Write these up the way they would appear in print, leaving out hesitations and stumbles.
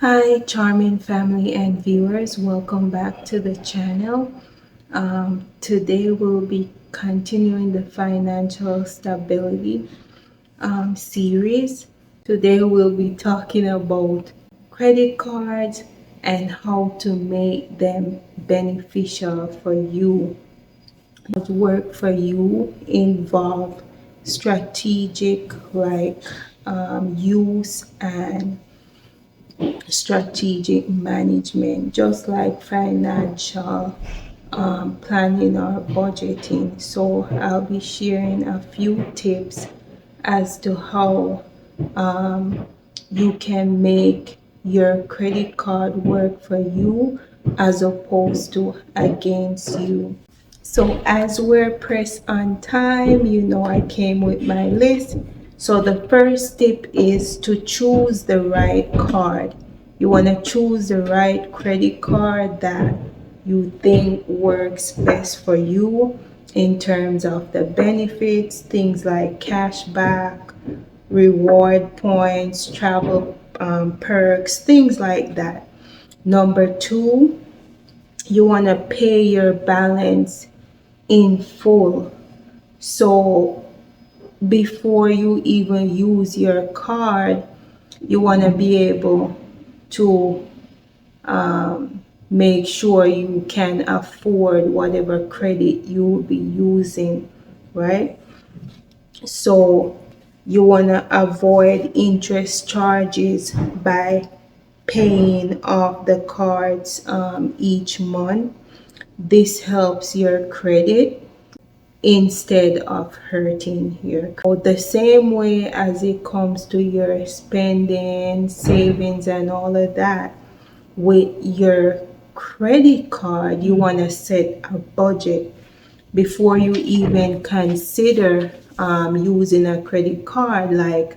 Hi, charming family and viewers. Welcome back to the channel. Today we'll be continuing the financial stability series. Today we'll be talking about credit cards and how to make them beneficial for you. What work for you involve strategic use and strategic management, just like financial planning or budgeting. So, I'll be sharing a few tips as to how you can make your credit card work for you as opposed to against you. So as we're pressed on time, I came with my list. So the first tip is to choose the right card. You want to choose the right credit card that you think works best for you in terms of the benefits, things like cash back, reward points, travel perks, things like that. Number two, you want to pay your balance in full. So before you even use your card, you want to be able to make sure you can afford whatever credit you will be using, right? So you want to avoid interest charges by paying off the cards each month. This helps your credit instead of hurting your credit. The same way as it comes to your spending, savings, and all of that, with your credit card, you want to set a budget before you even consider using a credit card, like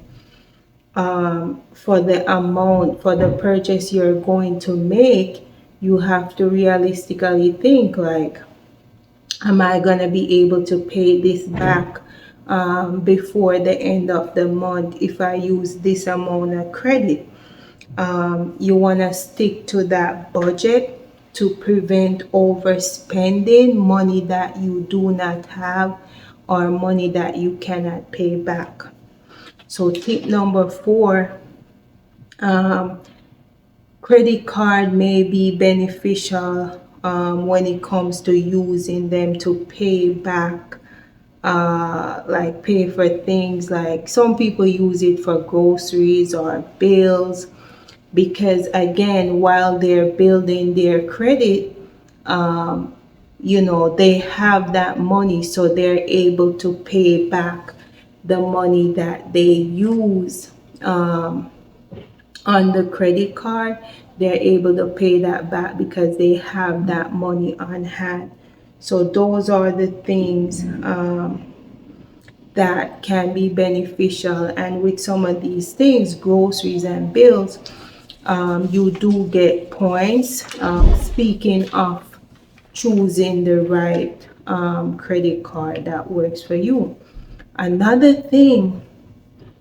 for the amount for the purchase you're going to make. You have to realistically think, like, am I going to be able to pay this back before the end of the month if I use this amount of credit? You want to stick to that budget to prevent overspending money that you do not have or money that you cannot pay back. So tip number four, credit card may be beneficial when it comes to using them to pay back, like pay for things. Like some people use it for groceries or bills, because again, while they're building their credit, they have that money, so they're able to pay back the money that they use on the credit card. They're able to pay that back because they have that money on hand. So those are the things that can be beneficial. And with some of these things, groceries and bills, you do get points. Speaking of choosing the right credit card that works for you. Another thing,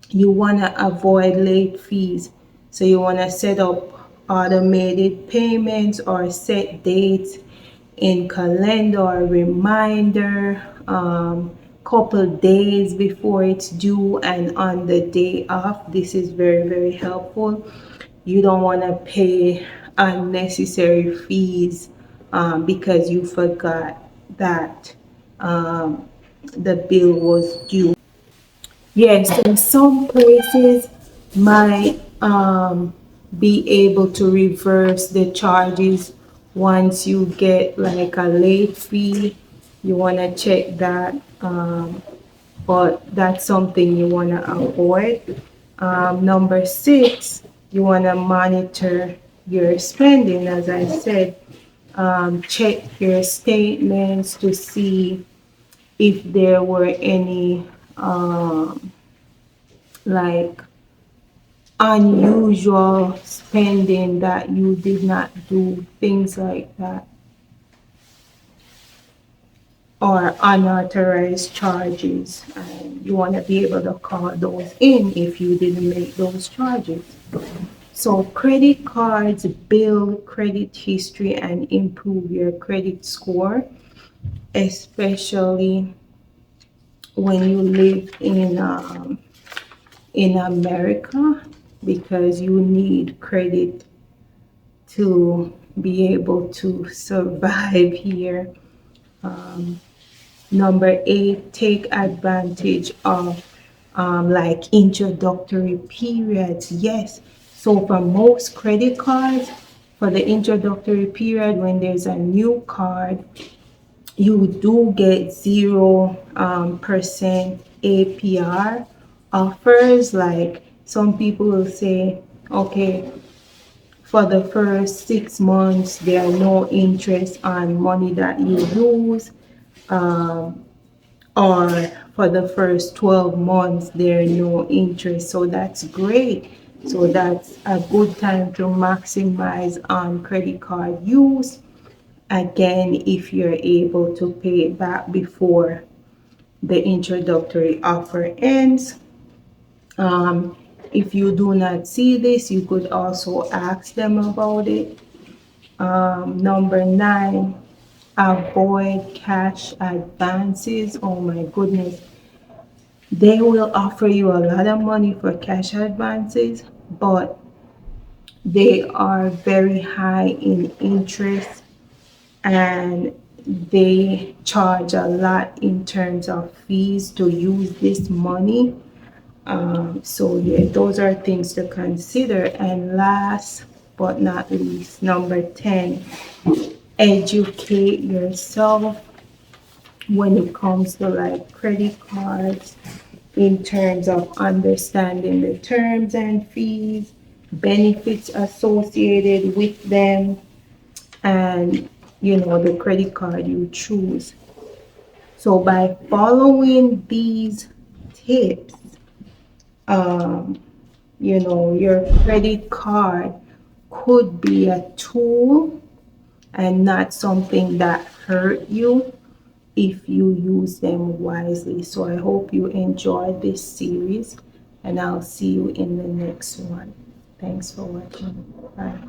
you want to avoid late fees. So you want to set up automated payments or set dates in calendar or reminder, couple days before it's due and on the day of. This is very, very helpful. You don't want to pay unnecessary fees because you forgot that the bill was due. Yes, and some places might be able to reverse the charges once you get like a late fee. You want to check that, but that's something you want to avoid. Number six, you want to monitor your spending. As I said, check your statements to see if there were any like unusual spending that you did not do, things like that, or unauthorized charges. And you want to be able to call those in if you didn't make those charges. So credit cards build credit history and improve your credit score, especially when you live in America, because you need credit to be able to survive here. Number 8, take advantage of like introductory periods. Yes. So for most credit cards, for the introductory period, when there's a new card, you do get 0% APR offers. Like some people will say, okay, for the first 6 months, there are no interest on money that you use. Or for the first 12 months, there are no interest. So that's great. So that's a good time to maximize on credit card use. Again, if you're able to pay it back before the introductory offer ends. If you do not see this, you could also ask them about it. Number 9, avoid cash advances. Oh my goodness. They will offer you a lot of money for cash advances, but they are very high in interest, and they charge a lot in terms of fees to use this money. So yeah, those are things to consider. And last but not least, number 10, educate yourself when it comes to like credit cards, in terms of understanding the terms and fees, benefits associated with them, and the credit card you choose. So by following these tips, your credit card could be a tool and not something that hurt you if you use them wisely. So I hope you enjoyed this series, and I'll see you in the next one. Thanks for watching. Bye.